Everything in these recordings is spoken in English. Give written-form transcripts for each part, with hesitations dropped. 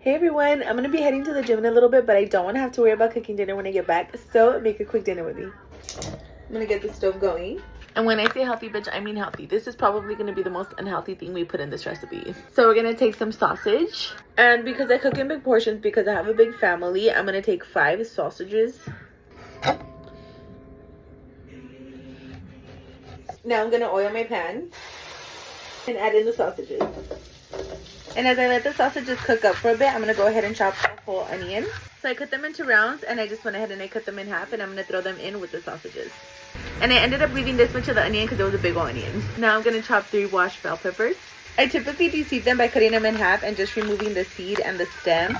Hey everyone, I'm going to be heading to the gym in a little bit, but I don't want to have to worry about cooking dinner when I get back, so make a quick dinner with me. I'm going to get the stove going. And when I say healthy, bitch, I mean healthy. This is probably going to be the most unhealthy thing we put in this recipe. So we're going to take some sausage. And because I cook in big portions, because I have a big family, I'm going to take 5 sausages. Now I'm going to oil my pan and add in the sausages. And as I let the sausages cook up for a bit, I'm going to go ahead and chop a whole onion. So I cut them into rounds, and I just went ahead and I cut them in half, and I'm going to throw them in with the sausages. And I ended up leaving this much of the onion because it was a big onion. Now I'm going to chop 3 washed bell peppers. I typically de-seed them by cutting them in half and just removing the seed and the stem.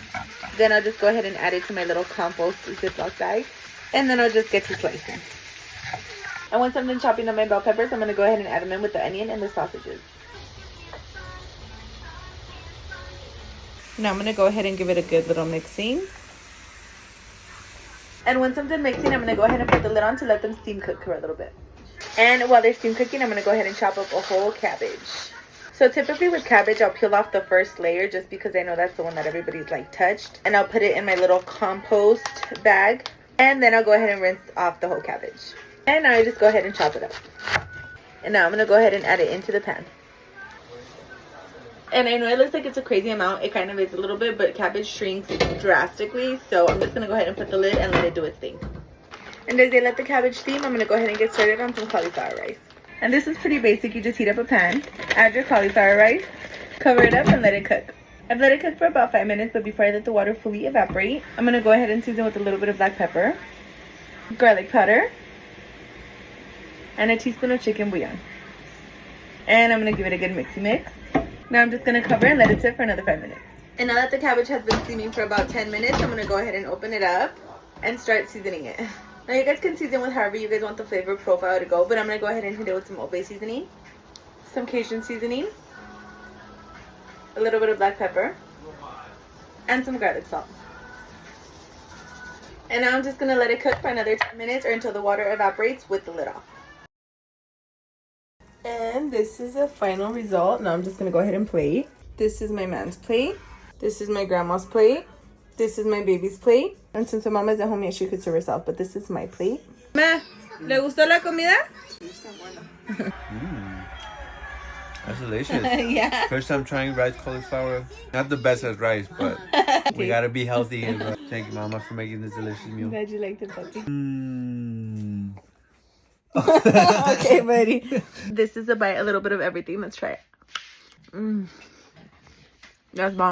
Then I'll just go ahead and add it to my little compost Ziploc bag. And then I'll just get to slicing. And once I'm done chopping up my bell peppers, I'm going to go ahead and add them in with the onion and the sausages. Now I'm going to go ahead and give it a good little mixing. And once I'm done mixing, I'm going to go ahead and put the lid on to let them steam cook for a little bit. And while they're steam cooking, I'm going to go ahead and chop up a whole cabbage. So typically with cabbage, I'll peel off the first layer just because I know that's the one that everybody's like touched. And I'll put it in my little compost bag. And then I'll go ahead and rinse off the whole cabbage. And now I just go ahead and chop it up. And now I'm going to go ahead and add it into the pan. And I know it looks like it's a crazy amount. It kind of is a little bit, but cabbage shrinks drastically. So I'm just going to go ahead and put the lid and let it do its thing. And as they let the cabbage steam, I'm going to go ahead and get started on some cauliflower rice. And this is pretty basic. You just heat up a pan, add your cauliflower rice, cover it up, and let it cook. I've let it cook for about 5 minutes, but before I let the water fully evaporate, I'm going to go ahead and season with a little bit of black pepper, garlic powder, and a teaspoon of chicken bouillon. And I'm going to give it a good mixy mix. Now I'm just going to cover and let it sit for another 5 minutes. And now that the cabbage has been steaming for about 10 minutes, I'm going to go ahead and open it up and start seasoning it. Now you guys can season with however you guys want the flavor profile to go, but I'm going to go ahead and hit it with some Old Bay seasoning, some Cajun seasoning, a little bit of black pepper, and some garlic salt. And now I'm just going to let it cook for another 10 minutes or until the water evaporates with the lid off. And this is a final result. Now I'm just going to go ahead and plate. This is my man's plate. This is my grandma's plate. This is my baby's plate. And since my mama's at home, yeah, she could serve herself. But this is my plate. Ma, ¿le gustó la comida? That's delicious. Yeah. First time trying rice cauliflower. Not the best at rice, but we gotta be healthy. And thank you, Mama, for making this delicious meal. Glad you liked it, puppy. Okay, buddy. This is a bite, a little bit of everything. Let's try it. That's bomb.